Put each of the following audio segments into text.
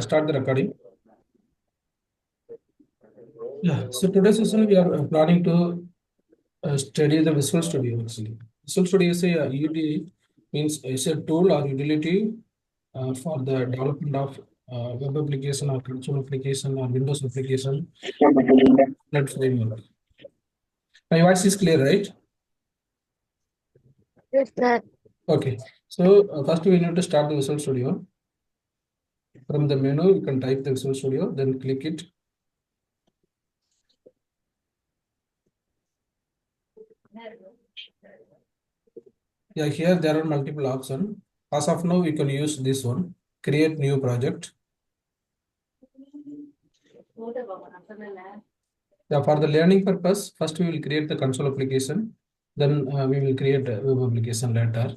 Start the recording. Yeah. So today's session we are planning to study the Visual Studio actually. Visual Studio is a UD means it's a tool or utility for the development of web application or console application or Windows application .NET framework. My voice is clear, right? Yes, sir. Okay. So first we need to start the Visual Studio. From the menu, you can type the Visual Studio, then click it. Yeah, here there are multiple options. As of now, we can use this one. Create new project. Yeah, for the learning purpose, first we will create the console application. Then we will create a web application later.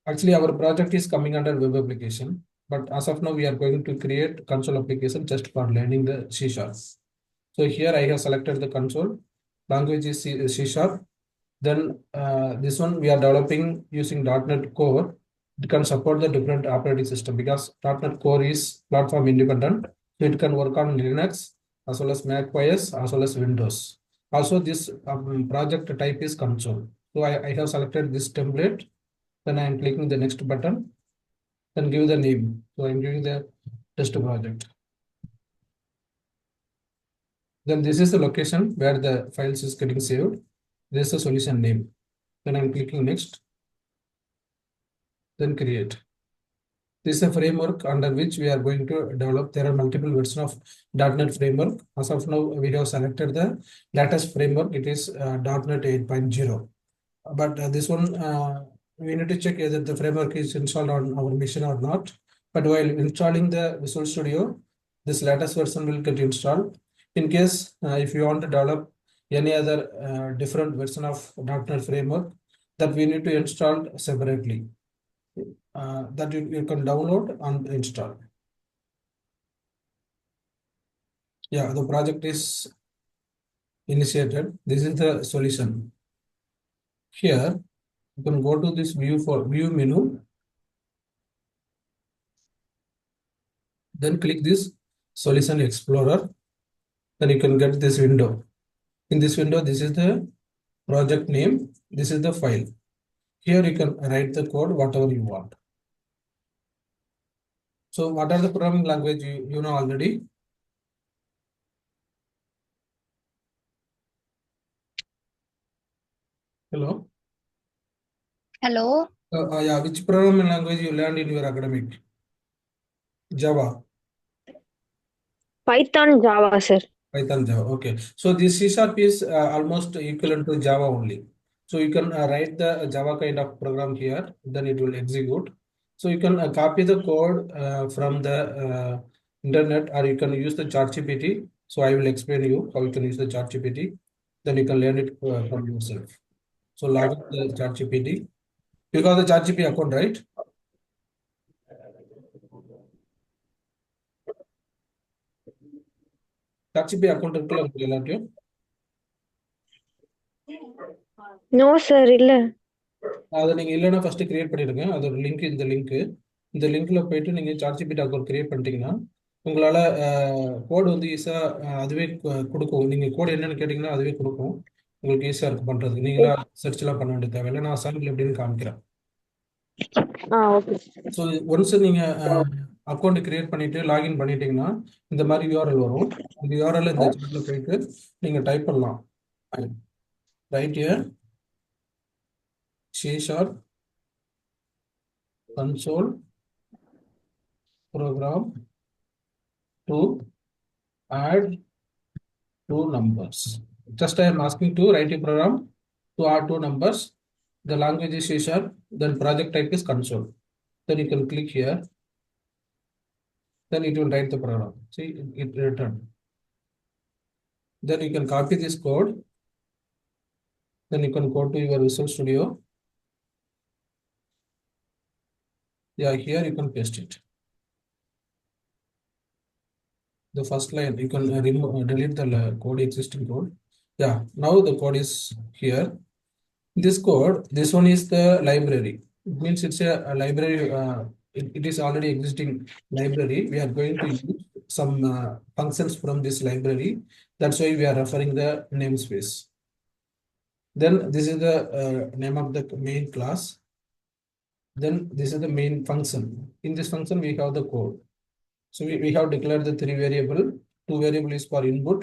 Actually, our project is coming under web application. But as of now, we are going to create console application just for learning the C#. So here I have selected the console. Language is C#. Then this one we are developing using .NET Core. It can support the different operating system because .NET Core is platform independent. So it can work on Linux as well as Mac OS as well as Windows. Also, this project type is console. So I have selected this template. Then I am clicking the next button. Then give the name. So I am giving the test project. Then this is the location where the files is getting saved. This is the solution name. Then I'm clicking next. Then create. This is a framework under which we are going to develop. There are multiple versions of .NET framework. As of now, we have selected the latest framework. It is .NET 8.0. But this one, we need to check whether the framework is installed on our machine or not. But while installing the Visual Studio, this latest version will get installed. In case if you want to develop any other different version of .NET framework, that we need to install separately. That you can download and install. Yeah, the project is initiated. This is the solution. Here, you can go to this view menu. Then click this Solution Explorer. Then you can get this window. In this window, this is the project name. This is the file. Here you can write the code, whatever you want. So what are the programming language you know already? Hello? Hello. Yeah, which programming language you learned in your academic? Java. Python, Java, sir. Python, Java. Okay. So this C# is almost equivalent to Java only. So you can write the Java kind of program here, then it will execute. So you can copy the code from the internet, or you can use the ChatGPT. So I will explain you how you can use the ChatGPT. Then you can learn it from yourself. So log in the ChatGPT. You got the ChatGPT account, right? ChatGPT account இருக்குல்ல உங்களுக்கு எல்லாத்தையும்? No, sir. இல்ல. அதை நீங்கள் இல்லைன்னா first create பண்ணிடுங்க. அதோட link இந்த லிங்க்ல போயிட்டு நீங்கள் ChatGPT அக்கௌண்ட் கிரியேட் பண்ணிட்டீங்கன்னா உங்களால் கோடு வந்து ஈஸியாக அதுவே கொடுக்கும். நீங்கள் கோடு என்னன்னு கேட்டிங்கன்னா அதுவே கொடுக்கும். உங்களுக்கு ஈஸியாக இருக்கும் பண்ணுறதுக்கு. நீங்களா சர்ச்லாம் பண்ண வேண்டிய தேவையில்லை. நான் சாம்பிள் எப்படின்னு காமிக்கிறேன். ஓகே. ஸோ ஒன்ஸ் நீங்கள் அக்கௌண்ட் கிரியேட் பண்ணிட்டு லாகின் பண்ணிட்டீங்கன்னா இந்த மாதிரி யூஆர்எல் வரும். இந்த யூஆர்எல் இந்த சேனலில் போயிட்டு நீங்கள் டைப் பண்ணலாம். Right here C# console program to add two numbers. Just I am asking to write a program to add two numbers. The language is C#, then project type is console. Then you can click here. Then it will write the program. See, it returned. Then you can copy this code. Then you can go to your Visual Studio. Yeah, here you can paste it. The first line, you can delete the code, existing code. Yeah, now the code is here. This code, this one is the library. It means it's a library it is already existing library. We are going to use some functions from this library. That's why we are referring the namespace. Then this is the name of the main class. Then this is the main function. In this function, we have the code. So we have declared the three variable. Two variable is for input.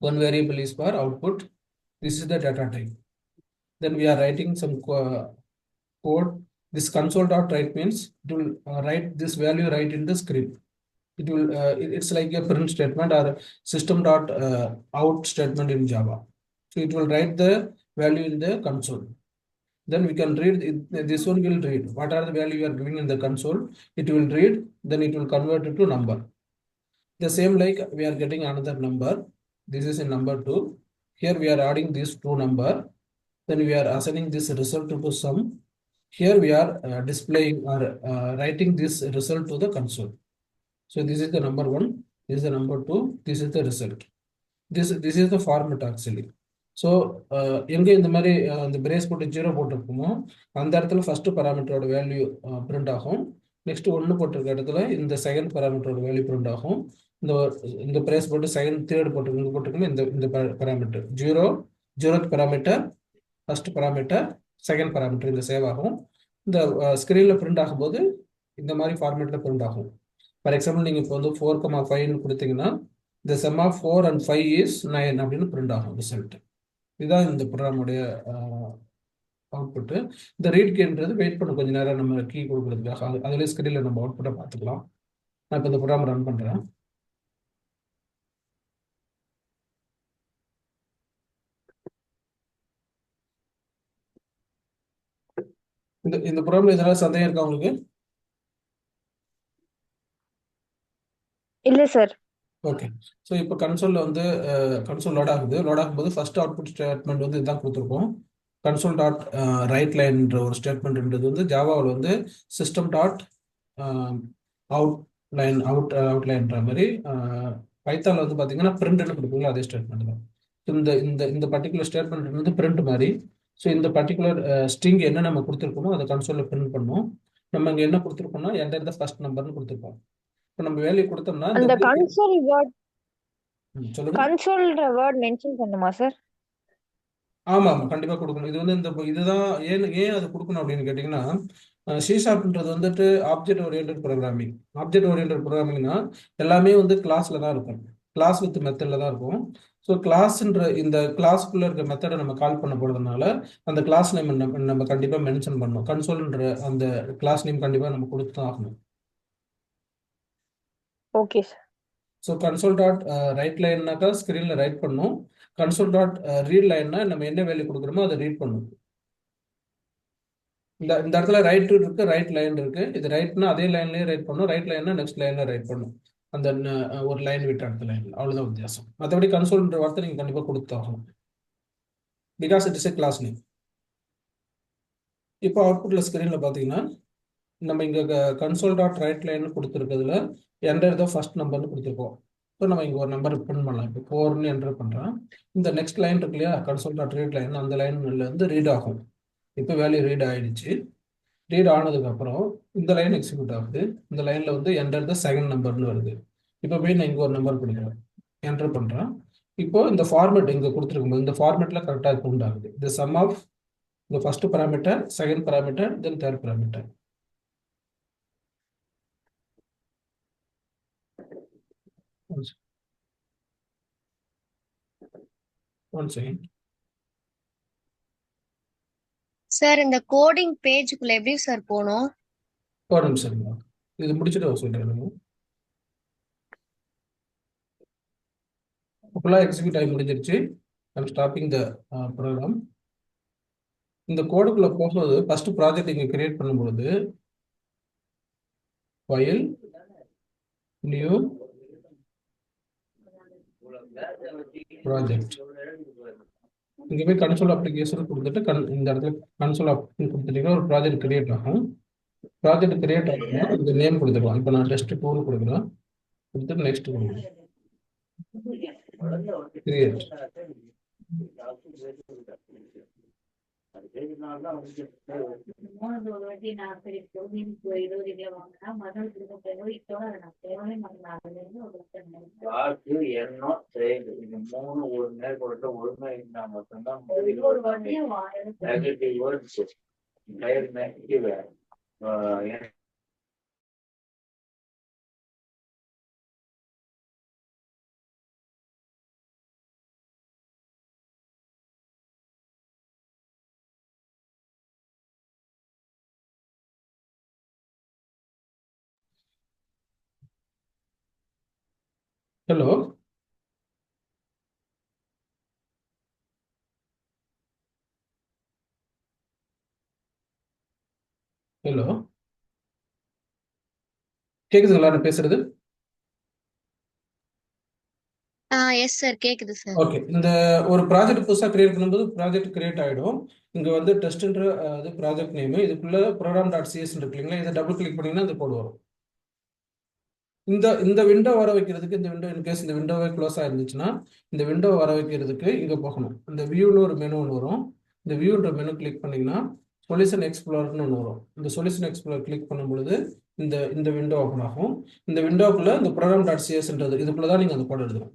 One variable is for output. This is the data type. Then we are writing some code. This console.write means it will write this value right in the script. It will it's like a print statement or system.out statement in Java. So it will write the value in the console. Then we can read it, this one will read what are the value you are giving in the console. It will read, then it will convert it to number. The same like we are getting another number. This is a number 2. Here we are adding this 2 number. Then we are assigning this result to sum. Here we are displaying or writing this result to the console. So this is the number 1. This is the number 2. This is the result. This is the format actually. So எங்கே இந்த மாதிரி இந்த brace போட்டு 0 போட்டிருக்குமோ அந்த இடத்துல first பராமீட்டரோட value print ஆகும். Next 1 போட்டிருக்க இடத்துல இந்த செகண்ட் பராமீட்டரோட வேல்யூ பிரிண்ட் ஆகும். இந்த பிரேஸ் போட்டு செகண்ட் தேர்ட் போட்டிருக்கணும் இந்த parameter 0th parameter, first parameter, second parameter இந்த சேவ் ஆகும். இந்த ஸ்கிரீன்ல பிரிண்ட் ஆகும்போது இந்த மாதிரி ஃபார்மேட்ல பிரிண்ட் ஆகும். ஃபார் எக்ஸாம்பிள் நீங்கள் இப்போ வந்து 4,5ன்னு கொடுத்தீங்கன்னா the sum of 4 and 5 is 9 அப்படின்னு பிரிண்ட் ஆகும் ரிசல்ட். இதுதான் இந்த ப்ரோக்ராமுடைய அவுட்புட்டு. இந்த ரீட் கீன்றது வெயிட் பண்ண கொஞ்சம் நேரம் நம்ம கீ கொடுக்குறதுக்காக அதுலேயே ஸ்கிரீனில் நம்ம அவுட்புட்டை பார்த்துக்கலாம். நான் இப்போ இந்த ப்ரோக்ராம் ரன் பண்ணுறேன். இந்த ப்ரோக்ராம்ல எதனா சந்தேகம் இருக்கா உங்களுக்கு? இல்ல சார். ஓகே. ஸோ இப்போ கன்சோலில் வந்து கன்சோல் லோட் ஆகுது. லோட் ஆகும்போது ஃபர்ஸ்ட் அவுட்புட் ஸ்டேட்மெண்ட் வந்து இதுதான் கொடுத்துருக்கோம். கன்சோல் டாட் ரைட் லைன்ன்ற ஒரு ஸ்டேட்மெண்ட்ன்றது வந்து ஜாவாவில் வந்து சிஸ்டம் டாட் அவுட்லைன்ற மாதிரி பைத்தானில் வந்து பார்த்தீங்கன்னா பிரிண்ட்னு கொடுப்பீங்களா அதே ஸ்டேட்மெண்ட் தான். இந்த பர்டிகுலர் ஸ்டேட்மெண்ட் வந்து பிரிண்ட் மாதிரி. ஸோ இந்த பர்டிகுலர் ஸ்ட்ரிங் என்ன நம்ம கொடுத்துருக்கோமோ அதை கன்சோலில் பிரிண்ட் பண்ணும். நம்ம இங்கே என்ன கொடுத்துருக்கோம்னா என்டர் த ஃபர்ஸ்ட் நம்பர்னு கொடுத்துருக்கோம். இப்போ நம்ம வேல்யூ கொடுத்தோம்னா அந்த கன்சோல் வேர்ட் சொல்லுங்க. கன்சோல்ன்ற வேர்ட் மென்ஷன் பண்ணுமா சார்? ஆமா ஆமா கண்டிப்பா கொடுக்கணும். இது வந்து இதுதான் ஏன் அது கொடுக்கணும் அப்படின்னு கேட்டீங்கன்னா C# வந்துட்டு object oriented programming. Object oriented ப்ரோக்ராமிங்னா எல்லாமே வந்து கிளாஸ்ல தான் இருக்கும். கிளாஸ் வித் மெத்தட்ல தான் இருக்கும். ஸோ கிளாஸ்ன்ற இந்த கிளாஸ்க்குள்ள இருக்க மெத்தடை நம்ம கால் பண்ண போறதுனால அந்த கிளாஸ் நேம் நம்ம கண்டிப்பா மென்ஷன் பண்ணணும். கன்சோல்ன்ற அந்த கிளாஸ் நேம் கண்டிப்பா நம்ம கொடுத்து தான் ஆகணும். Okay sir. So console dot write லைன்னாக்கா ஸ்க்ரீனில் ரைட் பண்ணும். கன்சோல் டாட் ரீட் லைன்னா நம்ம என்ன வேல்யூ கொடுக்குறோமோ அதை ரீட் பண்ணும். இந்த இடத்துல ரைட் இருக்கு, ரைட் லைன் இருக்கு. இது ரைட்னா அதே லைன்லேயே ரைட் பண்ணும், ரைட் லைன்னா நெக்ஸ்ட் லைன்ல ரைட் பண்ணும். அந்த ஒரு லைன் விட்டு அடுத்த லைன், அவ்வளோதான் வித்தியாசம். மற்றபடி கன்சோல்ன்ற வார்த்தை நீங்கள் கண்டிப்பாக கொடுத்தாகணும். Because it is a class name. இப்போ அவுட்புட்ல ஸ்க்ரீனில் பார்த்தீங்கன்னா நம்ம இங்கே கன்சோல் டாட் ரைட் லைன் கொடுத்துருக்கிறதுல என்டர் த ஃபர்ஸ்ட் நம்பர்னு கொடுத்துருக்கோம். ஸோ நம்ம இங்கே ஒரு நம்பர் பிரிண்ட் பண்ணலாம். இப்போ 4ன்னு என்டர் பண்ணுறோம். இந்த நெக்ஸ்ட் லைன் இருக்கு இல்லையா, கன்சோல் டாட் ரீட் லைன், அந்த லைன்லேருந்து ரீட் ஆகும். இப்போ வேல்யூ ரீட் ஆயிடுச்சு. ரீட் ஆனதுக்கப்புறம் இந்த லைன் எக்ஸிக்யூட் ஆகுது. இந்த லைனில் வந்து என்டர் த செகண்ட் நம்பர்னு வருது. இப்போ போய் நான் இங்கே ஒரு நம்பர் கொடுக்குறேன், என்டர் பண்ணுறேன். இப்போ இந்த ஃபார்மேட் இங்கே கொடுத்துருக்கும்போது இந்த ஃபார்மேட்டில் கரெக்டாக கவுண்ட் ஆகுது. இந்த சம் ஆஃப் இந்த first parameter, second parameter, then third parameter. One second. Sir இந்த கோடிங் பேஜுக்குள்ள எப்படி சார் போகணும்? ஒரு நிமிஷம் இருங்க. இது முடிச்சுட்டு சொல்றேன். ஃபுல்லாக எக்ஸிக்யூட் ஆகி முடிஞ்சிருச்சு. I'm stopping the program. இந்த கோடுக்குள்ள போகும்போது ஃபர்ஸ்ட் ப்ராஜெக்ட் இங்கே கிரியேட் பண்ணும்போது ஃபைல் நியூ ப்ராஜெக்ட் இங்கே போய் கன்சோல் அப்ளிகேஷன் கொடுத்துட்டு இந்த இடத்துல கன்சோல் அப்ளிகேஷன் கொடுத்துட்டீங்கன்னா ஒரு ப்ராஜெக்ட் கிரியேட் ஆகும். ப்ராஜெக்ட் கிரியேட் ஆகுதுன்னா இந்த நேம் கொடுத்துருவோம். இப்போ நான் டெஸ்ட் 2 கொடுக்குறேன், கொடுத்துட்டு நெக்ஸ்ட் கொடுக்குறேன், கிரியேட். மூணு ஒரு வாட்டி நான் சரி மீன் 20 கிலோ வாங்கினா மறுநாள் திரும்ப போய் இத்தோட அதை நான் தேவையே மாட்டேன். அதுல இருந்து ஒரு காசு எண்ணம் செயல் இந்த மூணு ஒரு மேற்கொண்டு ஒழுங்கா இருந்தா மட்டும்தான் ஒவ்வொரு வாட்டியும் negative words negative Hello. Hello, கேக்குதுங்களா நான் பேசுறது? எஸ் சார் கேக்குது சார். ஓகே, இந்த ஒரு ப்ராஜெக்ட் புதுசாக கிரியேட் பண்ணும்போது ப்ராஜெக்ட் கிரியேட் ஆகிடும். இங்கே வந்து டெஸ்ட்ன்ற அது ப்ராஜெக்ட் நேமு, இதுக்குள்ள program.cs இருக்கு இல்லைங்களா, இதை டபுள் கிளிக் பண்ணிங்கன்னா இந்த கோடு வரும். இந்த விண்டோ வர வைக்கிறதுக்கு, இந்த விண்டோ இன்கேஸ் இந்த விண்டோவே க்ளோஸ் ஆயிருந்துச்சுன்னா இந்த விண்டோ வர வைக்கிறதுக்கு இங்கே போகணும். இந்த வியூன்னு ஒரு மெனு ஒன்று வரும். இந்த வியூன்ற மெனு கிளிக் பண்ணிங்கன்னா சொல்யூஷன் எக்ஸ்ப்ளோரர்னு ஒன்று வரும். இந்த சொல்யூஷன் எக்ஸ்ப்ளோர் கிளிக் பண்ணும் பொழுது இந்த விண்டோ ஓப்பன் ஆகும். இந்த விண்டோக்குள்ள இந்த program.csன்றது இதுக்குள்ள தான் நீங்கள் அந்த கோட் எழுதணும்.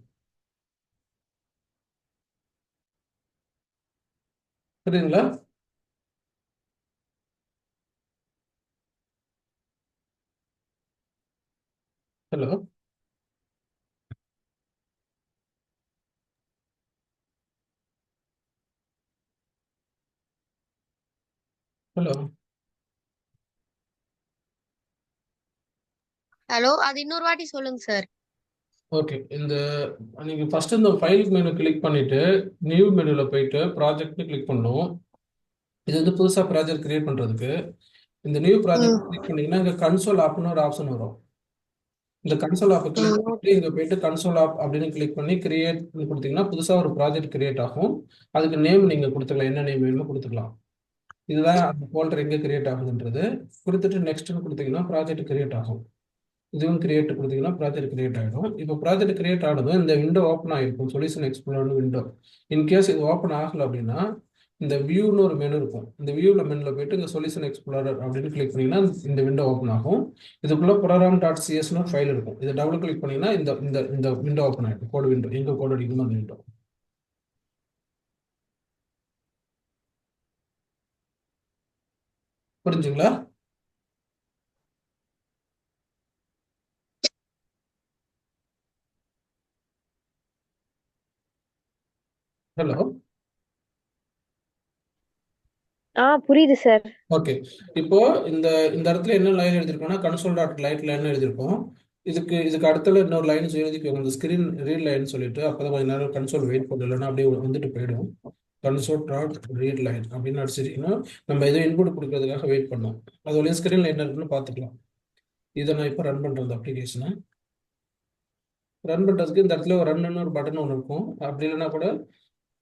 புரியுதுங்களா? Hello, hello. ஹலோ, அது இன்னொரு வாட்டி சொல்லுங்க சார். ஓகே, நீங்கள் ஃபர்ஸ்ட் இந்த ஃபைல் மெனு கிளிக் பண்ணிட்டு நியூ மெனுவில் போயிட்டு ப்ராஜெக்ட்னு கிளிக் பண்ணணும். இது வந்து புதுசாக ப்ராஜெக்ட் கிரியேட் பண்ணுறதுக்கு இந்த நியூ ப்ராஜெக்ட் கிளிக் பண்ணீங்கன்னா இங்கே கன்சோல் ஆப்னு ஒரு ஆப்ஷன் வரும். இந்த கன்சோல் ஆப்பை கிளிக் பண்ணிட்டு இங்கே போயிட்டு கன்சோல் ஆப் அப்படின்னு கிளிக் பண்ணி கிரியேட் கொடுத்தீங்கன்னா புதுசாக ஒரு ப்ராஜெக்ட் கிரியேட் ஆகும். அதுக்கு நேம் நீங்கள் கொடுத்துக்கலாம், என்ன நேம் வேணுமோ கொடுத்துக்கலாம். இதுதான் அந்த ஃபோல்டர் எங்கே கிரியேட் ஆகுதுன்றது. கொடுத்துட்டு நெக்ஸ்ட்னு கொடுத்தீங்கன்னா ப்ராஜெக்ட் கிரியேட் ஆகும். இதுவும் கிரியேட் கொடுத்தீங்கன்னா ப்ராஜெக்ட் கிரியேட் ஆகிடும். இப்போ ப்ராஜெக்ட் கிரியேட் ஆனதும் இந்த விண்டோ ஓப்பன் ஆகிருக்கும், சொல்யூஷன் எக்ஸ்ப்ளோர்னு விண்டோ. இன்கேஸ் இது ஓப்பன் ஆகலை அப்படின்னா இந்த வியூன்னு ஒரு மெனு இருக்கும். இந்த வியூவில் மெனுவில் போயிட்டு இந்த சொல்யூஷன் எக்ஸ்ப்ளோரர் அப்படின்னு கிளிக் பண்ணிங்கன்னா இந்த விண்டோ ஓப்பன் ஆகும். இதுக்குள்ள program.csன்னு ஃபைல் இருக்கும். இதை டபுள் கிளிக் பண்ணிங்கன்னா இந்த இந்த இந்த விண்டோ ஓப்பன் ஆகிடும். கோடு விண்டோ எங்கே கோடு அடிக்கணும் அந்த விண்டோ. புரிஞ்சுங்களா? ஹலோ. புரியுது சார். ஓகே, இப்போ இந்த இந்த இடத்துல என்ன லைன் எழுதிருக்கோம்னா console.லைட் லைன் எழுதிருக்கோம். இதுக்கு அடுத்தல இன்னொரு லைன்ஸ் எழுதிக்கோங்க, இந்த ஸ்கிரீன் ரீட் லைன் சொல்லிட்டு. அப்பதான் கொஞ்ச நேரம் கன்சோல் வெயிட் பண்ணலன்னா அப்படியே வந்துட்டு போயிடும். console.read லைன் அப்படின்னு அடிச்சிருக்கீங்கன்னா நம்ம எதுவும் இன்புட் கொடுக்கறதுக்காக வெயிட் பண்ணோம். அது வழியாக ஸ்கிரீன்ல என்ன இருக்குன்னு பார்த்துக்கலாம். இதை நான் இப்போ ரன் பண்றது அப்ளிகேஷனை ரன் பண்றதுக்கு இந்த இடத்துல ஒரு ரன்னு ஒரு பட்டன் ஒன்று இருக்கும். அப்படி இல்லைன்னா கூட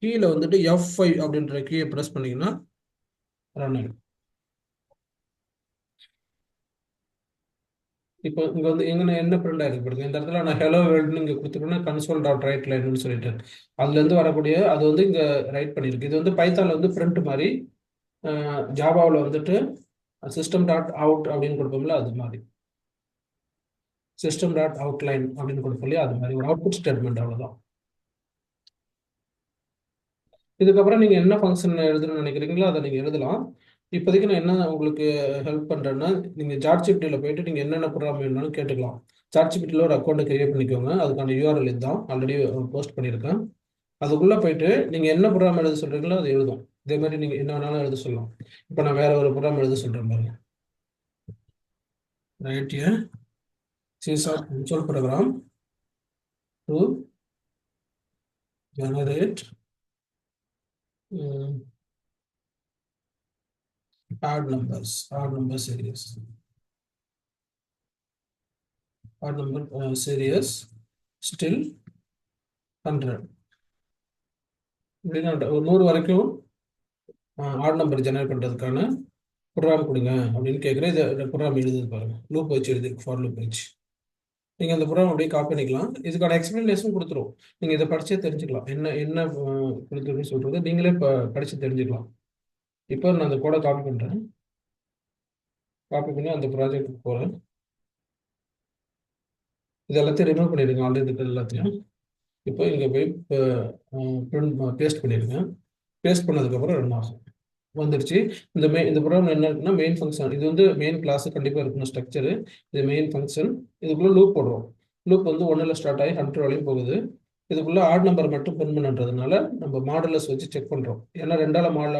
கீழே வந்துட்டு F5 அப்படின்ற கீயை ப்ரெஸ் பண்ணீங்கன்னா ரன் ஆகிடும். இப்போ இங்க வந்து என்ன பிரிண்ட் ஆயிருக்கு பாருங்க. இந்த இடத்துல நான் ஹலோ வேர்ல்டுன்னு இங்க கொடுத்துருக்கேன்னா console.write லைன்னு சொல்லிட்டு அதுல இருந்து வரக்கூடிய அது வந்து இங்க ரைட் பண்ணிருக்கு. இது வந்து பைத்தான்ல வந்து பிரிண்ட் மாதிரி, ஜாவாவில் வந்துட்டு system.out அப்படின்னு கொடுப்போம்ல அது மாதிரி, system.outline அப்படின்னு கொடுப்போம் இல்லையா, அது மாதிரி ஒரு அவுட்புட் ஸ்டேட்மெண்ட். அவ்வளவுதான். இதுக்கப்புறம் நீங்க என்ன ஃபங்க்ஷன் எழுதணும்னு நினைக்கிறீங்களோ அதை நீங்க எழுதலாம். இப்போதைக்கு நான் என்ன உங்களுக்கு ஹெல்ப் பண்றேன்னா, நீங்க சாட்ஜிபிட்டியில் போயிட்டு நீங்க என்னென்ன ப்ரோக்ராம் வேணும்னு கேட்டுக்கலாம். சாட்ஜிபிட்டியில் ஒரு அக்கௌண்ட்டை கிரியேட் பண்ணிக்கோங்க. அதுக்கான URL இதுதான், ஆல்ரெடி போஸ்ட் பண்ணியிருக்கேன். அதுக்குள்ள போயிட்டு நீங்க என்ன ப்ரோக்ராம் எழுத சொல்றீங்களோ அது எழுதும். இதே மாதிரி நீங்க என்ன வேணாலும் எழுத சொல்லலாம். இப்போ நான் வேற ஒரு ப்ரோக்ராம் எழுத சொல்றேன் பாருங்க. Right here C# console program to generate odd number series. Odd number series still 100. இப்படின்னா ஒரு 100 வரைக்கும் ஆட் நம்பர் ஜெனரேட் பண்ணுறதுக்கான ப்ரோக்ராம் கொடுங்க அப்படின்னு கேட்குறேன். இதை ப்ரோக்ராம் எழுதுது பாருங்க, லூப் வச்சு எழுதி, ஃபார் லூப் வச்சு. நீங்கள் அந்த ப்ரோக்ராம் அப்படியே காப்பி பண்ணிக்கலாம். இதுக்கான எக்ஸ்பிளனேஷன் கொடுத்துரும். நீங்கள் இதை படிச்சே தெரிஞ்சுக்கலாம். என்ன கொடுத்துருக்குன்னு சொல்றது நீங்களே படிச்சு தெரிஞ்சுக்கலாம். இப்போ நான் அந்த கோடை காப்பி பண்ணுறேன். காப்பி பண்ணி அந்த ப்ராஜெக்ட்டுக்கு போகிறேன். இது எல்லாத்தையும் ரிமூவ் பண்ணிடுங்க, ஆல்ரெடி இருக்கிறது எல்லாத்தையும். இப்போ இங்கே போய் பேஸ்ட் பண்ணிடுங்க. பேஸ்ட் பண்ணதுக்கப்புறம் ரன் ஆகும், வந்துடுச்சு. இந்த ப்ரோக்ராம் என்ன இருக்குன்னா மெயின் ஃபங்க்ஷன். இது வந்து மெயின் கிளாஸ் கண்டிப்பாக இருக்கணும் ஸ்ட்ரக்சரு. இது மெயின் ஃபங்க்ஷன். இதுக்குள்ளே லூப் போடுறோம். லூப் வந்து 1ல் ஸ்டார்ட் ஆகி 100 வரையும் போகுது. இதுக்குள்ளே ஆட் நம்பர் மட்டும் பிரிண்ட் பண்ணுறதுனால நம்ம மாடுலஸ் வச்சு செக் பண்ணுறோம். ஏன்னா 2ஆல்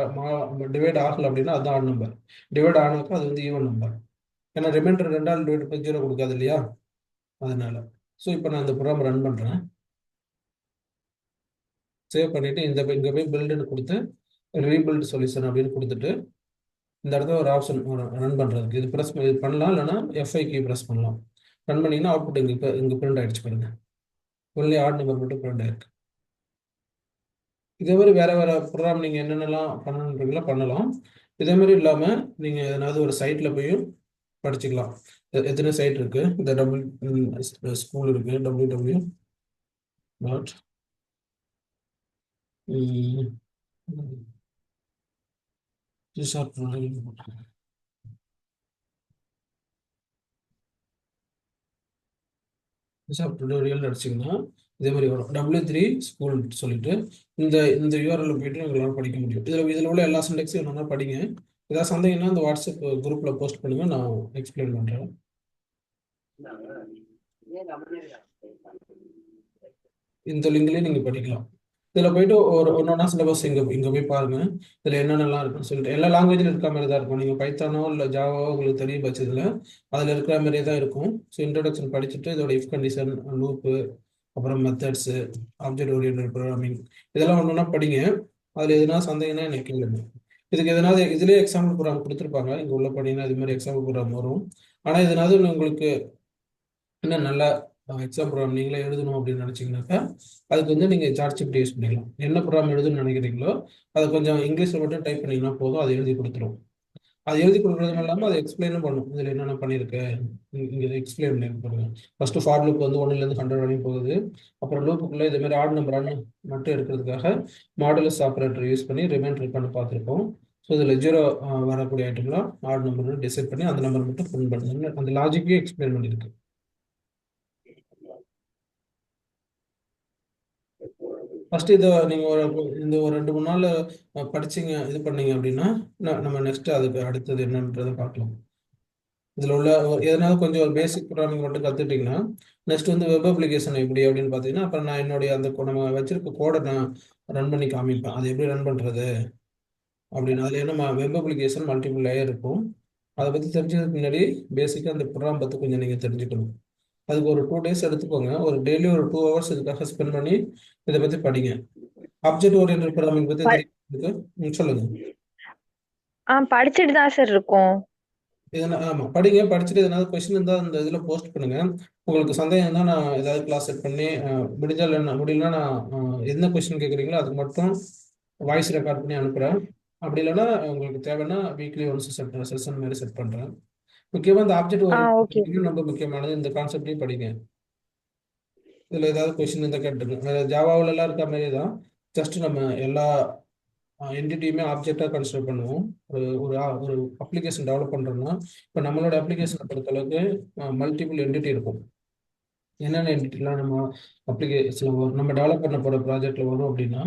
டிவைட் ஆகலை அப்படின்னா அதுதான் ஆட் நம்பர். டிவைட் ஆனாக்கா அது வந்து ஈவன் நம்பர். ஏன்னா ரிமைண்டர் 2ஆல் டிவைட் பண்ணி 0 கொடுக்காது இல்லையா, அதனால. ஸோ இப்போ நான் இந்த ப்ரோக்ராம் ரன் பண்ணுறேன். சேவ் பண்ணிவிட்டு இங்கே போய் பில்டுன்னு கொடுத்து ரீபில்ட் சொல்யூஷன் அப்படின்னு கொடுத்துட்டு இந்த இடத்துல ஒரு ஆப்ஷன் ரன் பண்ணுறதுக்கு இது இது பண்ணலாம், இல்லைனா F5 கீ ப்ரெஸ் பண்ணலாம். ரன் பண்ணிங்கன்னா அவுட்புட் இங்கே பிரிண்ட் ஆகிடுச்சு பாருங்க. ஒன்லி ஆட் நம்பர் மட்டும் பிரிண்ட் ஆயிருக்கு. இதே மாதிரி வேறு ப்ரோக்ராம் நீங்கள் என்னென்னலாம் பண்ணணுன்றீங்களோ பண்ணலாம். இதே மாதிரி இல்லாமல் நீங்கள் எதனாவது ஒரு சைட்டில் போய் படிச்சுக்கலாம். எத்தனை சைட் இருக்குது, இந்த ஸ்கூல் இருக்குது, www. டுடோரியல் அடிச்சிங்கன்னா இதே மாதிரி வரும். W3 ஸ்கூல் சொல்லிட்டு இந்த URL போயிட்டு உங்களால் படிக்க முடியும். இதில் உள்ள எல்லா சிண்டெக்ஸும் என்னென்னா படிங்க. ஏதாவது சந்தேகம்னா இந்த வாட்ஸ்அப் குரூப்பில் போஸ்ட் பண்ணுங்க, நான் எக்ஸ்பிளைன் பண்ணுறேன். இந்த லிங்க்லேயே நீங்கள் படிக்கலாம். இதில் போயிட்டு ஒன்றா சிலபஸ் இங்கே போய் பாருங்கள். இதில் என்னென்னலாம் இருக்குன்னு சொல்லிட்டு எல்லா லாங்குவேஜில் இருக்கிற மாதிரி தான் இருக்கும். நீங்கள் பைத்தானோ இல்லை ஜாவாவோ உங்களுக்கு தெரிய பட்சத்தில் அதில் இருக்கிற மாதிரியே தான் இருக்கும். ஸோ இன்ட்ரடக்ஷன் படிச்சுட்டு இதோட இஃப் கண்டிஷன், லூப்பு, அப்புறம் மெத்தட்ஸு, ஆப்ஜெக்ட் ஓரியன்டட் ப்ரோக்ராமிங், இதெல்லாம் ஒன்று ஒன்றா படிங்க. அதில் எதுனா சந்தேகம்னா எனக்கு கேளுங்க. இதுக்கு எதனாவது இதுலேயே எக்ஸாம்பிள் ப்ரோக்ராம் கொடுத்துருப்பாங்க, இங்கே உள்ள படிங்கன்னா இது மாதிரி எக்ஸாம்பிள் ப்ரோக்ராம் வரும். ஆனால் எதனாவது உங்களுக்கு இன்னும் நல்லா எக்ஸாம் ப்ரோக்ராம் நீங்களே எழுதணும் அப்படின்னு நினச்சிங்கனாக்கா அதுக்கு வந்து நீங்கள் சாட்ஜிபிடி யூஸ் பண்ணிக்கலாம். என்ன ப்ரோக்ராம் எழுதணும்னு நினைக்கிறீங்களோ அதை கொஞ்சம் இங்கிலீஷில் மட்டும் டைப் பண்ணிங்கன்னா போதும், அதை எழுதி கொடுத்துரும். அது எழுதி கொடுக்குறதும் இல்லாமல் அதை எக்ஸ்பிளைனும் பண்ணும். இதில் என்னென்ன பண்ணியிருக்கேன் இங்கே எக்ஸ்பிளைன் பண்ணியிருப்பாங்க. ஃபஸ்ட்டு ஃபார் லூப் வந்து 1லேருந்து 100 வரையும் போகுது. அப்புறம் லூப்புக்குள்ளே இதே மாதிரி ஆட் நம்பர் மட்டும் எடுக்கிறதுக்காக மாடுலஸ் ஆப்ரேட்டர் யூஸ் பண்ணி ரிமைண்டர் பண்ணி பார்த்துருக்கோம். ஸோ இதில் 0 வரக்கூடிய ஐட்டம்லாம் ஆட் நம்பர் டிசைட் பண்ணி அந்த நம்பர் மட்டும் பிரிண்ட் பண்ணுங்க. அந்த லாஜிக்கையும் எக்ஸ்பிளைன் பண்ணியிருக்கு. ஃபர்ஸ்ட் இதை நீங்கள் இந்த ஒரு 2-3 நாள் படிச்சிங்க, இது பண்ணீங்க அப்படின்னா நம்ம நெக்ஸ்ட் அதுக்கு அடுத்தது என்னன்றதை பார்க்கலாம். இதில் உள்ள எதனால கொஞ்சம் ஒரு பேசிக் ப்ரோக்ராமிங் மட்டும் கற்றுட்டிங்கன்னா நெக்ஸ்ட் வந்து வெப் அப்ளிகேஷன் எப்படி அப்படின்னு பார்த்தீங்கன்னா அப்புறம் நான் என்னுடைய அந்த நம்ம வச்சிருக்க கோடை நான் ரன் பண்ணி காமிப்பேன். அது எப்படி ரன் பண்ணுறது அப்படின்னு. அதில் என்ன வெப் அப்ளிகேஷன் மல்டிபிள் லேயர் இருக்கும். அதை பற்றி தெரிஞ்சதுக்கு முன்னாடி பேசிக்காக அந்த ப்ரோக்ராம் பற்றி கொஞ்சம் நீங்கள் தெரிஞ்சுக்கணும். அதுக்கு ஒரு 2 days எடுத்துக்கோங்க. ஒரு டெய்லி ஒரு 2 hours இதுக்காக ஸ்பெண்ட் பண்ணி இதை பற்றி படிங்க. ஆப்ஜெக்ட் ஓரியன்டட் ப்ரோக்ராமிங் பற்றி தெரியும் சொல்லுங்க. படிச்சுட்டு தான் சார் இருக்கோம். ஆமாம் படிங்க. படிச்சுட்டு எதனாவது கொஸ்டின் இருந்தால் அந்த இதில் போஸ்ட் பண்ணுங்க. உங்களுக்கு சந்தேகம் இருந்தால் நான் ஏதாவது கிளாஸ் செட் பண்ணி முடிஞ்சால் என்ன முடியலன்னா நான் என்ன கொஸ்டின் கேட்குறீங்களோ அதுக்கு மட்டும் வாய்ஸ் ரெக்கார்ட் பண்ணி அனுப்புகிறேன். அப்படி இல்லைன்னா உங்களுக்கு தேவைன்னா வீக்லி ஒன்ஸ் செஷன் மாதிரி செட் பண்ணுறேன். முக்கியமாக இந்த ஆப்ஜெக்ட் ஓகே. ஓரியன்டட் ரொம்ப முக்கியமானது. இந்த கான்செப்டையும் படிங்க. இதில் ஏதாவது கொஸ்டின் இருந்தால் கேட்டுருங்க. ஜாவாவிலலாம் இருக்க மாதிரி தான். ஜஸ்ட் நம்ம எல்லா என்டிட்டியுமே ஆப்ஜெக்டாக கன்சிடர் பண்ணுவோம். ஒரு ஒரு ஒரு அப்ளிகேஷன் டெவலப் பண்ணுறோம்னா இப்போ நம்மளோட அப்ளிகேஷனை பொறுத்தளவுக்கு மல்டிபிள் என்டிட்டி இருக்கும். என்னென்ன என்டிட்டிலாம் நம்ம அப்ளிகேஷன் நம்ம டெவலப் பண்ண போகிற ப்ராஜெக்டில் வரும் அப்படின்னா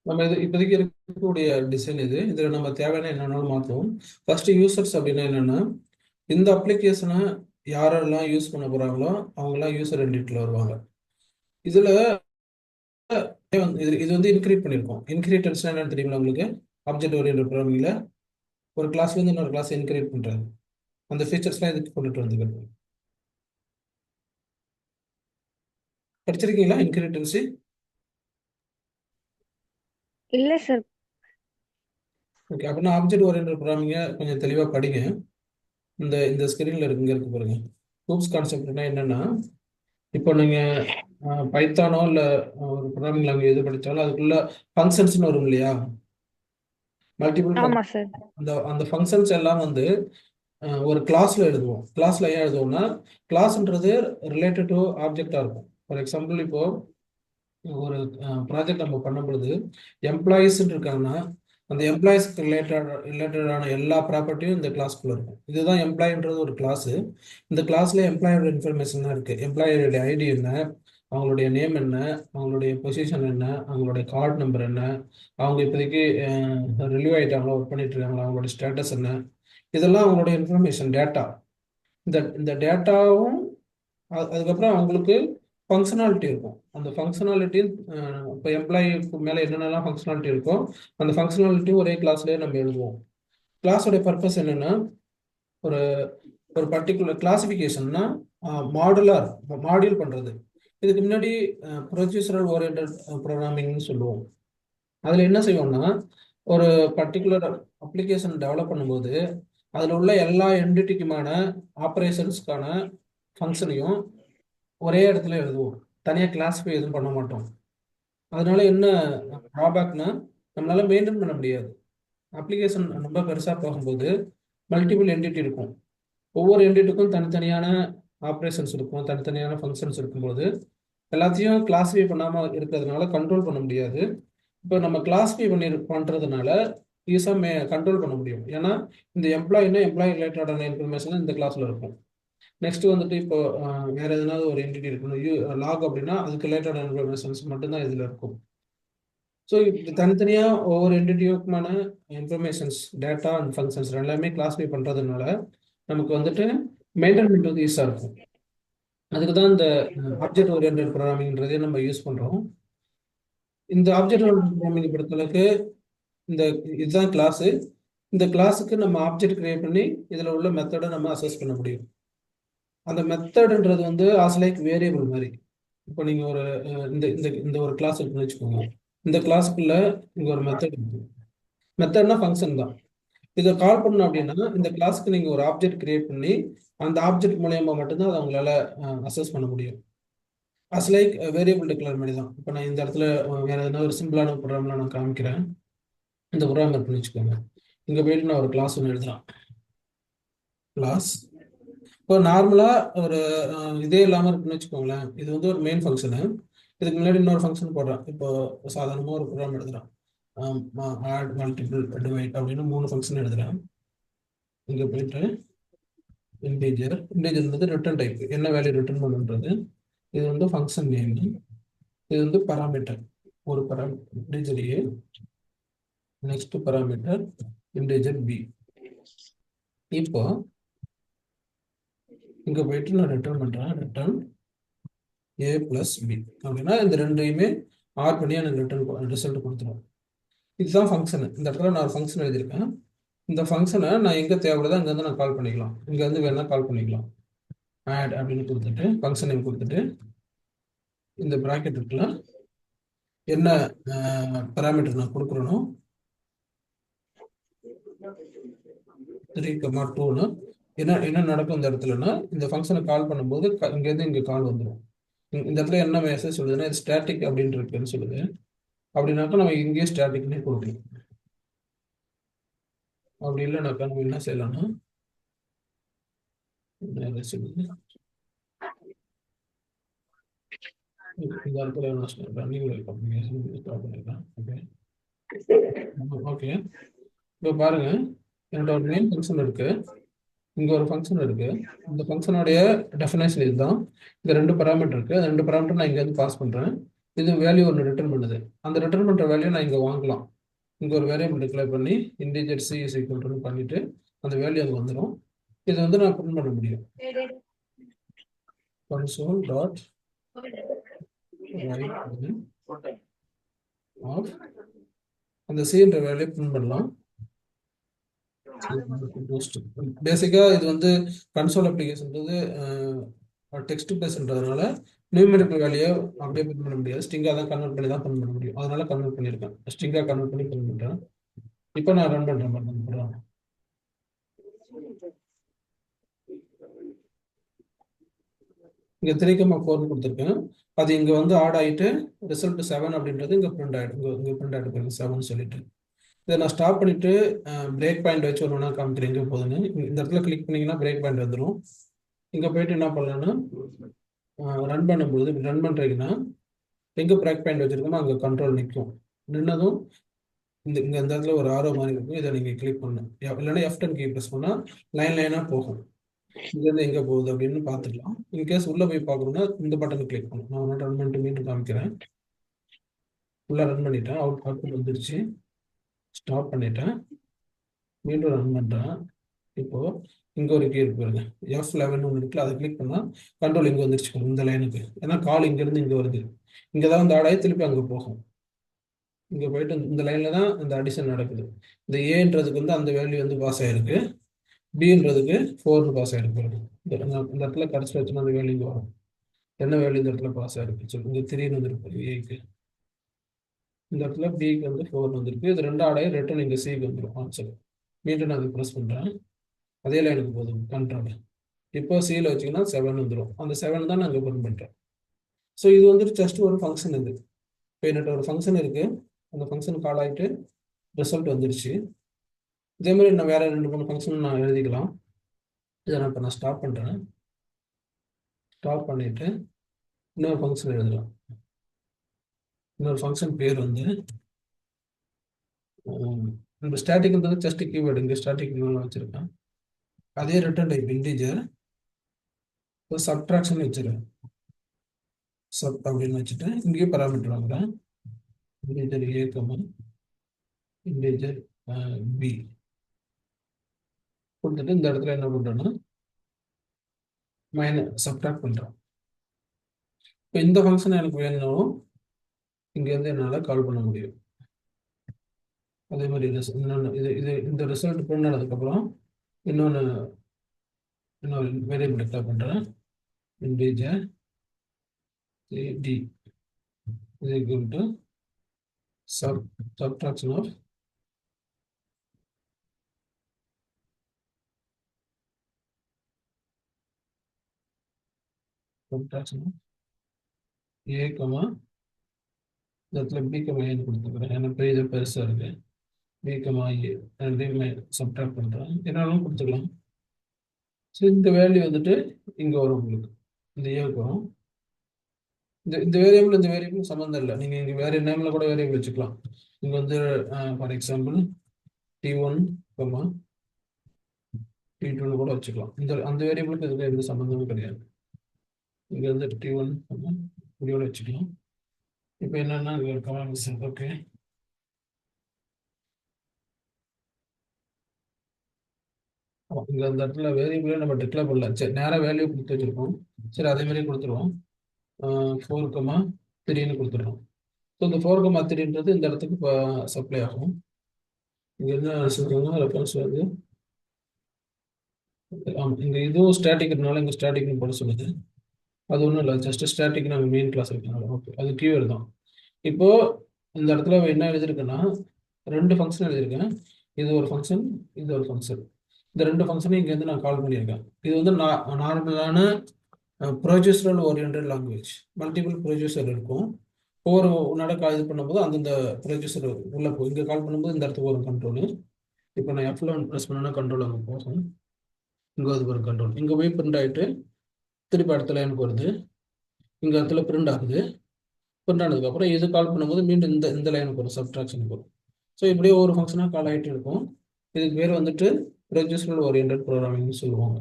நம்ம இது இப்போதைக்கு இருக்கக்கூடிய டிசைன் இதில் நம்ம தேவையான என்னென்னாலும் மாற்றுவோம். ஃபர்ஸ்ட் யூசர்ஸ் அப்படின்னா என்னென்னா இந்த அப்ளிகேஷனை யாரெல்லாம் யூஸ் பண்ண போறாங்களோ அவங்கெல்லாம் யூசர் என்டிட்டியில் வருவாங்க. இதுல இது வந்து இன்கிரீட் பண்ணியிருக்கோம். இன்கிரீட்டன்ஸ் என்னன்னு தெரியுங்களா உங்களுக்கு? ஆப்ஜெக்ட் ஓரியன்ட் ப்ரோக்ராமிங்ல ஒரு கிளாஸ்ல இருந்து இன்னொரு கிளாஸ் இன்கிரீட் பண்றது, அந்த ஃபீச்சர்ஸ்லாம் இதுக்கு கொண்டுட்டு வந்துக்கிறது. படிச்சிருக்கீங்களா இன்கிரீட்டன்சி? இல்ல சார். ஓகே, அப்படின்னா ஆப்ஜெக்ட் ஓரியன்ட் ப்ரோக்ராமிங்கை கொஞ்சம் தெளிவாக படிங்க. இந்த ஸ்கிரீன்ல இருக்கு பாருங்க. ஹூப்ஸ் கான்செப்ட்னா என்னன்னா, இப்போ நீங்க பைத்தானோ இல்லை ஒரு ப்ரோக்ராமிங் லாங்குவேஜ் எது படித்தாலும் அதுக்குள்ள ஃபங்க்ஷன்ஸ்னு வரும் இல்லையா? மல்டிபிள் ஆமா சார். அந்த ஃபங்க்ஷன்ஸ் எல்லாம் வந்து ஒரு கிளாஸ்ல எழுதுவோம். கிளாஸ்ல ஏன் எழுதுவோம்னா, கிளாஸ்ன்றது ரிலேட்டட் டு ஆப்ஜெக்டா இருக்கும். ஃபார் எக்ஸாம்பிள் இப்போ ஒரு ப்ராஜெக்ட் நம்ம பண்ணும் பொழுது எம்ப்ளாயீஸ் இருக்காங்கன்னா அந்த எம்ப்ளாயீஸ்க்கு ரிலேட்டடான எல்லா ப்ராப்பர்ட்டியும் இந்த கிளாஸ்க்குள்ள இருக்கும். இதுதான் எம்ப்ளாயின்றது ஒரு கிளாஸ். இந்த கிளாஸ்ல எம்ப்ளாயோட இன்ஃபர்மேஷன் தான் இருக்கு. எம்ப்ளாயோட ஐடி என்ன, அவங்களுடைய நேம் என்ன, அவங்களுடைய பொசிஷன் என்ன, அவங்களுடைய கார்டு நம்பர் என்ன, அவங்க இப்போதைக்கு ரிலீவ் ஆயிட்டாங்களா, ஒர்க் பண்ணிட்டு இருக்காங்களா, அவங்களோட ஸ்டேட்டஸ் என்ன, இதெல்லாம் அவங்களுடைய இன்ஃபர்மேஷன் டேட்டா. இந்த டேட்டாவும் அதுக்கப்புறம் அவங்களுக்கு ஃபங்க்ஷனாலிட்டி இருக்கும். அந்த ஃபங்க்ஷனாலிட்டி இப்போ எம்ப்ளாயிக்கு மேலே என்னென்னலாம் ஃபங்க்ஷனாலிட்டி இருக்கோ அந்த ஃபங்க்ஷனாலிட்டி ஒரே கிளாஸ்லேயே நம்ம எழுதுவோம். கிளாஸோடைய பர்பஸ் என்னென்னா, ஒரு ஒரு பர்டிகுலர் கிளாசிஃபிகேஷன்னா மாடுலார் மாடியூல் பண்ணுறது. இதுக்கு முன்னாடி ப்ரொசீஜரல் ஓரியன்ட் ப்ரோக்ராமிங்னு சொல்லுவோம். அதில் என்ன செய்வோம்னா, ஒரு பர்டிகுலர் அப்ளிகேஷன் டெவலப் பண்ணும்போது அதில் உள்ள எல்லா என்டிட்டிக்குமான ஆப்ரேஷன்ஸ்க்கான ஃபங்க்ஷனையும் ஒரே இடத்துல எழுதுவோம். தனியாக கிளாஸிஃபை எதுவும் பண்ண மாட்டோம். அதனால என்ன ட்ராபேக்னா, நம்மளால மெயின்டைன் பண்ண முடியாது. அப்ளிகேஷன் ரொம்ப பெருசாக போகும்போது மல்டிபிள் என்டிட்டி இருக்கும். ஒவ்வொரு என்டிட்டிக்கும் தனித்தனியான ஆப்ரேஷன்ஸ் இருக்கும், தனித்தனியான ஃபங்க்ஷன்ஸ் இருக்கும்போது எல்லாத்தையும் கிளாஸிஃபை பண்ணாமல் இருக்கிறதுனால கண்ட்ரோல் பண்ண முடியாது. இப்போ நம்ம கிளாஸிஃபை பண்ணுறதுனால ஈஸியாக கண்ட்ரோல் பண்ண முடியும். ஏன்னா இந்த எம்ப்ளாயினா எம்ப்ளாயி ரிலேட்டடான இன்ஃபர்மேஷன் இந்த கிளாஸில் இருக்கும். நெக்ஸ்ட் வந்துட்டு இப்போ வேற எதனாவது ஒரு என்டிட்டி இருக்கணும், லாக் அப்படின்னா அதுக்கு ரிலேட்டடான இன்ஃபர்மேஷன்ஸ் மட்டும்தான் இதில் இருக்கும். ஸோ இப்போ தனித்தனியாக ஒவ்வொரு என்டிட்டியுக்குமான இன்ஃபர்மேஷன்ஸ், டேட்டா அண்ட் ஃபங்க்ஷன்ஸ் எல்லாமே கிளாஸிஃபை பண்ணுறதுனால நமக்கு வந்துட்டு மெயின்டைன்மெண்ட் வந்து ஈஸியாக இருக்கும். அதுக்கு தான் இந்த ஆப்ஜெக்ட் ஓரியன்ட் ப்ரோக்ராமிங்கிறதே நம்ம யூஸ் பண்ணுறோம். இந்த ஆப்ஜெக்ட் ஓரியன்ட் ப்ரோக்ராமிங் பொறுத்தளவுக்கு இதுதான் கிளாஸு. இந்த கிளாஸுக்கு நம்ம ஆப்ஜெக்ட் கிரியேட் பண்ணி இதில் உள்ள மெத்தடை நம்ம அசஸ் பண்ண முடியும். அந்த மெத்தடுன்றது வந்து ஆஸ் லைக் வேரியபிள் மாதிரி. இப்போ நீங்கள் ஒரு இந்த இந்த இந்த ஒரு கிளாஸ் இருக்குன்னு வச்சுக்கோங்க. இந்த கிளாஸுக்குள்ள இங்கே ஒரு மெத்தட் இருக்கு. மெத்தட்னா ஃபங்க்ஷன் தான். இதை கால் பண்ணணும் அப்படின்னா இந்த கிளாஸுக்கு நீங்கள் ஒரு ஆப்ஜெக்ட் கிரியேட் பண்ணி அந்த ஆப்ஜெக்ட் மூலயமா மட்டும்தான் அதை அவங்களால அசஸ் பண்ண முடியும். அஸ் லைக் வேரியபிள் டிக்ளேர் மாதிரி தான். இப்போ நான் இந்த இடத்துல வேற எதனா ஒரு சிம்பிளான ப்ரோக்ராம்லாம் நான் காமிக்கிறேன். இந்த ப்ரோக்ராம் இருக்குன்னு வச்சுக்கோங்க. இங்கே போயிட்டு நான் ஒரு கிளாஸ் ஒன்று எழுதுறேன். கிளாஸ் இப்போ நார்மலாக ஒரு இதே இல்லாமல் இருக்குன்னு வச்சுக்கோங்களேன். இது வந்து ஒரு மெயின் ஃபங்க்ஷனு. இதுக்கு முன்னாடி இன்னொரு ஃபங்க்ஷன் போடுறேன். இப்போ சாதாரணமாக ஒரு ப்ரோக்ராம் எழுதுறேன். ஆட், மல்டிபிள், டிவைட் அப்படின்னு 3 ஃபங்க்ஷன் எழுதுறேன். இங்கே போயிட்டு இன்டீஜர்ன்றது ரிட்டர்ன் டைப், என்ன வேல்யூ ரிட்டர்ன் பண்ணுன்றது. இது வந்து ஃபங்க்ஷன் நேம். இது வந்து பராமீட்டர், ஒரு இன்டீஜர் ஏ, நெக்ஸ்ட் பராமீட்டர் இன்டீஜர் பி. இப்போ இங்கே போயிட்டு நான் ரிட்டர்ன் பண்ணுறேன், ரிட்டர்ன் ஏ ப்ளஸ் பி அப்படின்னா இந்த ரெண்டையுமே ஆட் பண்ணி எனக்கு ரிசல்ட் கொடுத்துரும். இதுதான் ஃபங்க்ஷனு. இந்த இடத்துல நான் ஒரு ஃபங்க்ஷன் எழுதியிருக்கேன். இந்த ஃபங்க்ஷனை நான் எங்கே தேவைப்படுதோ அங்கேருந்து நான் கால் பண்ணிக்கலாம். இங்கேருந்து வேணா கால் பண்ணிக்கலாம். ஆட் அப்படின்னு கொடுத்துட்டு ஃபங்க்ஷன் நேம் கொடுத்துட்டு இந்த ப்ராக்கெட் இருக்குல்ல, என்ன பேராமீட்டர் நான் கொடுக்குறேனோ 3,2ன்னு என்ன நடக்கும் இந்த இடத்துலன்னா, இந்த ஃபங்க்ஷனை கால் பண்ணும்போது இங்கேருந்து இங்கே கால் வந்துடும். இந்த இடத்துல என்ன மெசேஜ் சொல்லுதுன்னா இது ஸ்டாட்டிக் அப்படின்னு இருக்குன்னு சொல்லுது. அப்படின்னாக்கா நம்ம இங்கேயே ஸ்டாட்டிக்னே கொடுக்கலாம். அப்படி இல்லைனாக்கா நம்ம என்ன செய்யலாம்னா சொல்லுது இந்த இடத்துல ரன்னிங் ஸ்டாப் பண்ணிக்கலாம். ஓகே, இப்போ பாருங்க, என்னோட ஒரு மெயின் ஃபங்க்ஷன் இருக்கு, இங்கே ஒரு ஃபங்க்ஷன் இருக்கு. இந்த ஃபங்க்ஷனுடைய டெஃபினேஷன் இதுதான். இந்த 2 பராமீட்டர் இருக்கு. அந்த 2 பராமீட்டர் நான் இங்கேருந்து பாஸ் பண்ணுறேன். இது வேல்யூ ஒன்று ரிட்டர்ன் பண்ணுது. அந்த ரிட்டர்ன் பண்ணுற வேல்யூ நான் இங்கே வாங்கலாம். இங்கே ஒரு வேரியபிள் டிக்ளேர் பண்ணி integer C is equal to பண்ணிட்டு அந்த வேல்யூ அங்கே வந்துடும். இது வந்து நான் பிரிண்ட் பண்ண முடியும். console டாட் ரைட் ஆஃப் அந்த சீன்ற வேலையை பிரிண்ட் பண்ணலாம். பேசிக்கா இது வந்து கன்சோல் அப்ளிகேஷன்றது டெக்ஸ்ட் பேஸ்ன்றதுனால நியூமெரிக்கல் வேல்யூ அப்படியே பிரிண்ட் பண்ண முடியாது. ஸ்ட்ரிங்கா தான் கன்வெர்ட் பண்ணி தான் பிரிண்ட் பண்ண முடியும். அதனால கன்வெர்ட் பண்ணியிருக்கேன். ஸ்ட்ரிங்கா கன்வெர்ட் பண்ணி பிரிண்ட் பண்றேன். இப்போ நான் ரன் பண்றேன் பாருங்க. இங்க 3,4 கொடுத்துருக்கேன். அது இங்க வந்து ஆட் ஆயிட்டு ரிசல்ட் 7 அப்படின்றது இங்க பிரிண்ட் ஆயிடும். இங்க பிரிண்ட் ஆயிட்டு பாருங்க 7 சொல்லிட்டு. இதை நான் ஸ்டாப் பண்ணிட்டு பிரேக் பாயிண்ட் வச்சு ஒன்று காமிக்கிறேன் எங்கே போகுதுன்னு. இந்த இடத்துல கிளிக் பண்ணீங்கன்னா பிரேக் பாயிண்ட் வந்துடும். இங்கே போயிட்டு என்ன பண்ணலாம்னா ரன் பண்ணும்போது ரன் பண்ணுறீங்கன்னா எங்கே பிரேக் பாயிண்ட் வச்சிருக்கோமோ அங்கே கண்ட்ரோல் நிற்கும். நின்னதும் இந்த இடத்துல ஒரு ஆரோ மாதிரி இருக்கும். இதை நீங்கள் கிளிக் பண்ணணும். இல்லைன்னா F10 கீ ப்ரெஸ் பண்ணால் லைனாக போகும். இங்கேருந்து எங்கே போகுது அப்படின்னு பார்த்துக்கலாம். இன்கேஸ் உள்ளே போய் பார்க்கணும்னா இந்த பட்டனை கிளிக் பண்ணணும். நான் ரன் பண்ணிட்டு மீண்டும் காமிக்கிறேன். ஃபுல்லாக ரன் பண்ணிட்டேன். அவுட்புட் வந்துருச்சு. ஸ்டாப் பண்ணிட்டேன். மீண்டும் ரன் பண்ணுறேன். இப்போ இங்கே ஒரு கீ இருக்கு பாருங்க, F11 ஒன்று இருக்குல்ல, அதை கிளிக் பண்ணால் கண்ட்ரோல் இங்கே வந்துருச்சு இந்த லைனுக்கு. ஏன்னா கால் இங்கேருந்து இங்கே வருது. இங்கே தான் வந்து ஆடாயி திருப்பி அங்கே போகும். இங்கே போயிட்டு இந்த லைனில் தான் இந்த அடிஷன் நடக்குது. இந்த ஏன்றதுக்கு வந்து அந்த வேல்யூ வந்து பாஸ் ஆகிருக்கு. பின்றதுக்கு 4 பாஸ் ஆகிருக்கு. இந்த இடத்துல கடைசி வச்சுன்னா அந்த வேல்யூ வரும். என்ன வேல்யூ இந்த இடத்துல பாஸ் ஆகிருக்கு சொல்லி இங்கே 3 வந்துருக்கு ஏக்கு. இந்த இடத்துல பிக்கு வந்து 4 வந்துருக்கு. இது 2 ஆடாயி ரிட்டர்ன் இங்கே சிக்கு வந்துடும் ஆன்சர். மீண்டும் நான் அதை ப்ரெஸ் பண்ணுறேன். அதே லைனுக்கு போதும் கண்ட்ரோல். இப்போ சியில் வச்சிங்கன்னா 7 வந்துடும். அந்த 7 தான் நான் இங்கே பிரிண்ட் பண்ணுறேன். ஸோ இது வந்துட்டு ஜஸ்ட் ஒரு ஃபங்க்ஷன். இது இப்போ என்னட்ட ஒரு ஃபங்க்ஷன் இருக்குது. அந்த ஃபங்க்ஷன் கால் ஆகிட்டு ரிசல்ட் வந்துடுச்சு. இதே மாதிரி நான் வேறு 2-3 ஃபங்க்ஷன் நான் எழுதிக்கலாம். இதை நான் இப்போ ஸ்டாப் பண்ணுறேன். ஸ்டாப் பண்ணிவிட்டு இன்னொரு ஃபங்க்ஷன் எழுதலாம். இன்னொரு ஃபங்க்ஷன் பேர் வந்து நம்ம ஸ்டாட்டிக்ன்றது ஜஸ்ட் கீவேர்டு. இங்கே ஸ்டாட்டிக் வச்சுருக்கேன். அதே ரிட்டர்ன் டைப் இன்டிஜர் சப்ட்ராக்ஷன் வச்சுருக்கேன். சப் அப்படின்னு வச்சுட்டு இங்கேயே பராமீட்டர் வாங்குறேன். இன்டிஜர் ஏ கமா இன்டிஜர் பி கொடுத்துட்டு இந்த இடத்துல என்ன பண்ணுறேன்னா சப்ட்ராக்ட் பண்ணுறேன். இப்போ இந்த ஃபங்க்ஷன் எனக்கு வேணும்னாலும் இங்கேருந்து என்னால் கால் பண்ண முடியும். அதே மாதிரி இன்னொன்று இந்த ரிசல்ட் பிரிண்ட் ஆனதுக்கப்புறம் இன்னொரு வேரியபிள் டிக்ளேர் பண்ணுறேன். Integer d is equal to subtraction of a comma இடத்துல b comma a கொடுத்துக்கிறேன். ஏன்னா பெரிய பெருசாக இருக்கு. b comma a ரெண்டையுமே சப்ட்ராக்ட் பண்ணுறேன். என்னாலும் கொடுத்துக்கலாம். ஸோ இந்த வேல்யூ வந்துட்டு இங்கே வரும். உங்களுக்கு இந்த ஏவுக்கு வரும். இந்த வேரியபிள் சம்மந்தம் இல்லை. நீங்கள் இங்கே வேறு நேமில் கூட வேரியபிள் வச்சுக்கலாம். இங்கே வந்து ஃபார் எக்ஸாம்பிள் T1 T2 கூட வச்சுக்கலாம். அந்த வேரியபிளுக்கு இதுக்கு எந்த சம்மந்தமும் கிடையாது. இங்கே வந்து T1 இப்படியோட வச்சுக்கலாம். இப்போ என்னன்னா ஓகே இங்கே அந்த இடத்துல வேரியபிளே நம்ம டிக்ளேர் பண்ணல. சரி நேராக வேல்யூ கொடுத்து வச்சுருக்கோம். சரி அதே மாதிரி கொடுத்துருவோம். 4,3 கொடுத்துருவோம். ஸோ இந்த 4,3 இந்த இடத்துக்கு இப்போ சப்ளை ஆகும். இங்கே என்ன சொல்கிறாங்க ரெஃபரன்ஸ் வந்து ஆமாம் இங்கே இதுவும் ஸ்டாட்டிக்னால இங்கே ஸ்டாட்டிக்னு போட சொல்லுது. அது ஒன்றும் இல்லை, ஜஸ்ட் ஸ்டாட்டிக் நாங்கள் மெயின் கிளாஸ் இருக்கனால ஓகே அது கீவேர்டு தான். இப்போது இந்த இடத்துல என்ன எழுதியிருக்கேன்னா 2 ஃபங்க்ஷன் எழுதியிருக்கேன். இது ஒரு ஃபங்க்ஷன், இது ஒரு ஃபங்க்ஷன். இந்த 2 ஃபங்க்ஷனையும் இங்கேருந்து நான் கால் பண்ணியிருக்கேன். இது வந்து நார்மலான ப்ரொஜெஸ்டரல் ஓரியன்டட் லாங்குவேஜ். மல்டிபிள் ப்ரொஜெஸ்டர் இருக்கும். ஒவ்வொரு நடக்க இது பண்ணும்போது அந்தந்த ப்ரொஜெஸ்டர் உள்ளே போகும். இங்கே கால் பண்ணும்போது இந்த இடத்துக்கு வரும் கண்ட்ரோலு. இப்போ நான் F11 ப்ரெஸ் பண்ணேன்னா கண்ட்ரோல் அங்கே போகும். இங்கே அது ஒரு கண்ட்ரோல். இங்கே போய் பிரிண்ட் ஆகிட்டு திருப்பி அடுத்த லைனுக்கு வருது. இங்கே இடத்துல பிரிண்ட் ஆகுது. பிரிண்ட் ஆனதுக்கப்புறம் இது கால் பண்ணும்போது மீண்டும் இந்த லைனுக்கு வரும், சப்ட்ராக்ஷனுக்கு வரும். ஸோ இப்படியே ஒரு ஃபங்க்ஷனாக கால் ஆகிட்டு இருக்கும். இதுக்கு பேர் வந்துட்டு ப்ரொஜெஸ்டரல் ஓரியன்டட் ப்ரோக்ராமிங்னு சொல்லுவாங்க.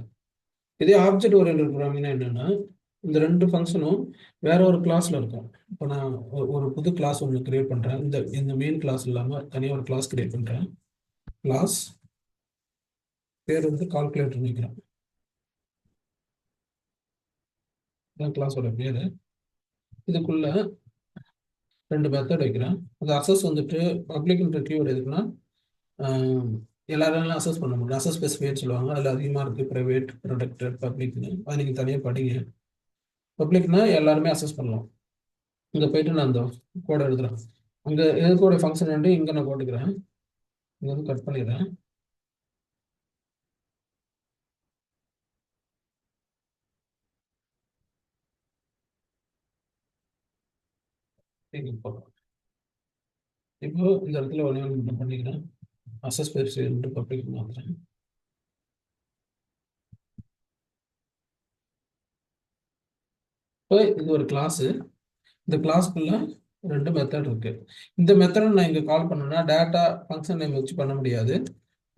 இதே ஆப்ஜெக்ட் ஓரியன்டட் ப்ரோக்ராமிங்னா என்னென்னா இந்த 2 ஃபங்க்ஷனும் வேற ஒரு கிளாஸில் இருக்கும். இப்போ நான் ஒரு புது கிளாஸ் ஒன்று கிரியேட் பண்ணுறேன். இந்த மெயின் கிளாஸ் இல்லாமல் தனியாக ஒரு கிளாஸ் கிரியேட் பண்ணுறேன். கிளாஸ் பேர் வந்து கால்குலேட்டர் நினைக்கிறேன். இதான் கிளாஸோட பேரு. இதுக்குள்ள 2 மெத்தட் வைக்கிறேன். அந்த அசஸ் வந்துட்டு பப்ளிக்ன்ற கீவேர்டு எதுக்குன்னா எல்லாரும் அசஸ் பண்ண முடியும். அசஸ் ஸ்பெசிஃபைட் சொல்லுவாங்க. அதில் அதிகமாக இருக்குது ப்ரைவேட், ப்ரொடெக்டட், பப்ளிக்னு. அது நீங்கள் தனியாக படிங்க. பப்ளிக்னா எல்லாருமே அசஸ் பண்ணலாம். இங்கே போயிட்டு நான் அந்த கோடை எழுதுறேன். அங்கே எதுக்கோட ஃபங்க்ஷன் வந்து இங்கே நான் போட்டுக்கிறேன். இங்கே வந்து கட் பண்ணிடுறேன். இப்போ இந்த இடத்துல ஒன்று பண்ணிக்கிறேன். அசஸ் ஸ்பெசிஃபைட் பப்ளிக் மாத்துறேன். இப்போ இது ஒரு கிளாஸு. இந்த கிளாஸ்க்குள்ள 2 மெத்தட் இருக்கு. இந்த மெத்தடை நான் இங்கே கால் பண்ணேன்னா டேட்டா ஃபங்க்ஷன் நேம் வச்சு பண்ண முடியாது.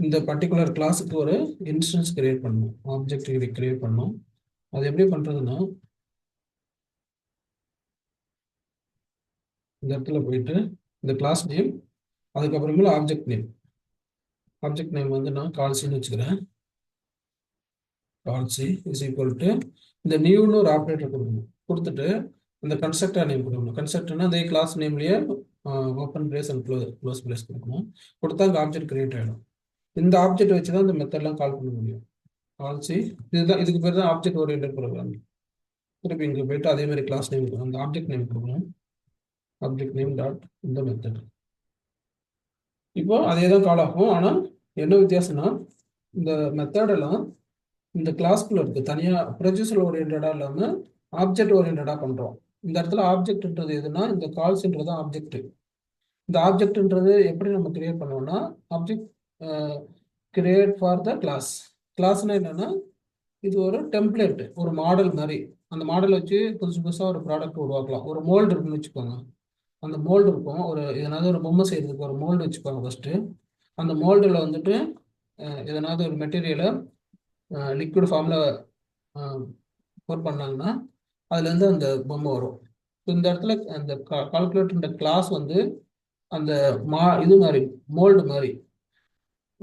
இந்த பர்டிகுலர் கிளாஸுக்கு ஒரு இன்ஸ்டன்ஸ் கிரியேட் பண்ணணும், ஆப்ஜெக்ட் கிரியேட் பண்ணணும். அது எப்படி பண்ணுறதுன்னா இந்த இடத்துல போயிட்டு இந்த கிளாஸ் நேம், அதுக்கப்புறமேல ஆப்ஜெக்ட் நேம். ஆப்ஜெக்ட் நேம் வந்து நான் கால்சின்னு வச்சுக்கிறேன். கால்சி இஸ் ஈக்குவல் டு இந்த நியூன்னு ஒரு ஆப்ரேட்டர் கொடுக்கணும். கொடுத்துட்டு இந்த கன்ஸ்ட்ரக்டர் நேம் கொடுக்கணும். கன்ஸ்ட்ரக்டர்னா அதே கிளாஸ் நேம்லேயே open brace and close brace கொடுக்கணும். கொடுத்தா அந்த ஆப்ஜெக்ட் கிரியேட் ஆகிடும். இந்த ஆப்ஜெக்ட் வச்சு தான் இந்த மெத்தட்லாம் கால் பண்ண முடியும். கால்சி இதுதான், இதுக்கு பேர் தான் ஆப்ஜெக்ட் ஓரியன்டட் ப்ரோக்ராம். திருப்பி இங்கே போயிட்டு அதே மாதிரி கிளாஸ் நேம் அந்த ஆப்ஜெக்ட் நேம் கொடுக்கணும். ஆப்ஜெக்ட் நேம் டாட் இந்த மெத்தட். இப்போ அதே தான் கால் ஆகும். ஆனால் என்ன வித்தியாசம்னா இந்த மெத்தடெல்லாம் இந்த கிளாஸ்க்குள்ள இருக்கு. தனியாக ப்ரொசீஜர் ஓரியன்டாக இல்லாமல் ஆப்ஜெக்ட் ஓரியன்டாக பண்ணுறோம். இந்த இடத்துல ஆப்ஜெக்ட்ன்றது எதுனா இந்த கால்ஸ்ன்றது ஆப்ஜெக்ட். இந்த ஆப்ஜெக்ட்ன்றது எப்படி நம்ம கிரியேட் பண்ணுவோம்னா object create for the class. கிளாஸ்னா என்னன்னா இது ஒரு டெம்ப்ளேட், ஒரு மாடல் மாதிரி. அந்த மாடல் வச்சு புதுசு புதுசாக ஒரு ப்ராடக்ட் உருவாக்கலாம். ஒரு மோல்டு இருக்குன்னு வச்சுக்கோங்க. அந்த மோல்டு இருக்கும். ஒரு எதனாவது ஒரு பொம்மை செய்யறதுக்கு ஒரு மோல்டு வச்சுக்கோங்க ஃபர்ஸ்ட். அந்த மோல்டில் வந்துட்டு எதனாவது ஒரு மெட்டீரியலை லிக்விட் ஃபார்மில் ஒர்க் பண்ணாங்கன்னா அதுலேருந்து அந்த பொம்மை வரும். இந்த இடத்துல அந்த கால்குலேட்டர் கிளாஸ் வந்து அந்த இது மாதிரி மோல்டு மாதிரி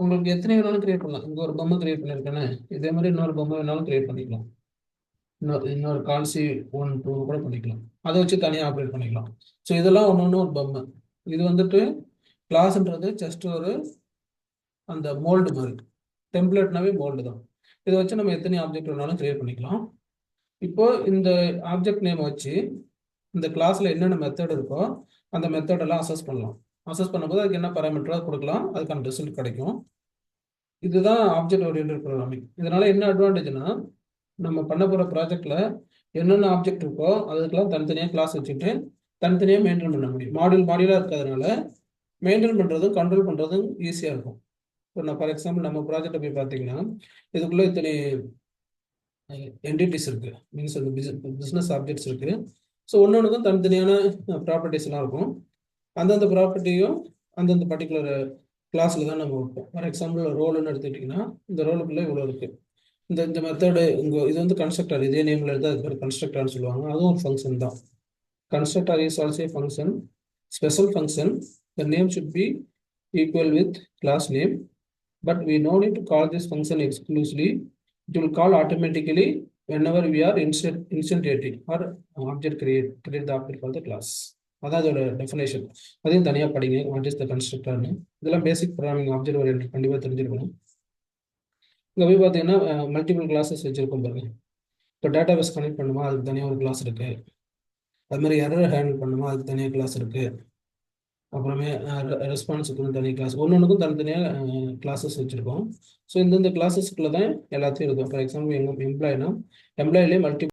உங்களுக்கு எத்தனை வேணாலும் கிரியேட் பண்ணலாம். இங்கே ஒரு பொம்மை கிரியேட் பண்ணியிருக்கேன்னு இதே மாதிரி இன்னொரு பொம்மை வேணாலும் கிரியேட் பண்ணிக்கலாம். இன்னொரு கால்சி 1, 2 கூட பண்ணிக்கலாம். அதை வச்சு தனியாக ஆப்ரேட் பண்ணிக்கலாம். ஸோ இதெல்லாம் ஒன்று ஒரு பொம்மை. இது வந்துட்டு கிளாஸ்ன்றது ஜஸ்ட் ஒரு அந்த மோல்டு மாதிரி. டெம்ப்ளேட்னாவே மோல்டு தான். இதை வச்சு நம்ம எத்தனை ஆப்ஜெக்ட் வேணாலும் கிரியேட் பண்ணிக்கலாம். இப்போ இந்த ஆப்ஜெக்ட் நேம் வச்சு இந்த கிளாஸ்ல என்னென்ன மெத்தட் இருக்கோ அந்த மெத்தடெல்லாம் அசஸ் பண்ணலாம். அசஸ் பண்ணும்போது அதுக்கு என்ன பேராமீட்டரோ கொடுக்கலாம், அதுக்கான ரிசல்ட் கிடைக்கும். இதுதான் ஆப்ஜெக்ட் ஓரியன்டட் ப்ரோக்ராமிங். இதனால என்ன அட்வான்டேஜ்னா நம்ம பண்ண போகிற ப்ராஜெக்ட்ல என்னென்ன ஆப்ஜெக்ட் இருக்கோ அதுக்கெல்லாம் தனித்தனியாக கிளாஸ் வச்சுட்டு தனித்தனியாக மெயின்டைன் பண்ண முடியும். மாடியூலாக இருக்கிறதுனால மெயின்டைன் பண்ணுறதும் கண்ட்ரோல் பண்ணுறதும் ஈஸியாக இருக்கும். இப்போ நான் ஃபார் எக்ஸாம்பிள் நம்ம ப்ராஜெக்டை போய் பார்த்தீங்கன்னா இதுக்குள்ளே இத்தனை என்டிட்டிஸ் இருக்கு, மீன்ஸ் அந்த பிஸ்னஸ் ஆப்ஜெக்ட்ஸ் இருக்கு. ஸோ ஒன்னொன்றுக்கும் தனித்தனியான ப்ராப்பர்ட்டிஸ்லாம் இருக்கும். அந்தந்த ப்ராப்பர்ட்டியும் அந்தந்த பர்டிகுலர் கிளாஸில் தான் நம்ம வைப்போம். ஃபார் எக்ஸாம்பிள் ரோலுன்னு எடுத்துக்கிட்டிங்கன்னா இந்த ரோலுக்குள்ளே இவ்வளோ இருக்குது. இந்த மெத்தடு இங்கே இது வந்து கன்ஸ்ட்ரக்டர், இதே நேமில் எடுத்தால் அதுக்கு பேர் கன்ஸ்ட்ரக்டர்னு சொல்லுவாங்க. அதுவும் ஒரு ஃபங்க்ஷன் தான். Constructor is also a function, special function. The name should be equal with class name, but we no need to call this function exclusively. It will call automatically whenever we are instantiating or object create the object for the class. அதான் அதோட definition. அதையும் தனியாக படிங்க. What is the கன்ஸ்ட்ரக்டர்னு. இதெல்லாம் basic programming object oriented கண்டிப்பாக தெரிஞ்சிருக்கணும். இங்கே போய் பார்த்தீங்கன்னா மல்டிபிள் கிளாஸஸ் வச்சுருக்கோம் பாருங்க. இப்போ டேட்டாபேஸ் கனெக்ட் பண்ணுமா அதுக்கு தனியாக ஒரு கிளாஸ் இருக்குது. அது மாதிரி எரர் ஹேண்டில் பண்ணுமா அதுக்கு தனியாக கிளாஸ் இருக்குது. அப்புறமே ரெஸ்பான்ஸுக்குன்னு தனி கிளாஸ், ஒன்றுக்கும் தனித்தனியாக கிளாஸஸ் வச்சுருக்கோம். ஸோ இந்தந்த கிளாஸஸ்க்குள்ள தான் எல்லாத்தையும் இருக்கும். ஃபார் எக்ஸாம்பிள் எங்கள் எம்ப்ளாயினா எம்ப்ளாயிலே மல்டிபிள்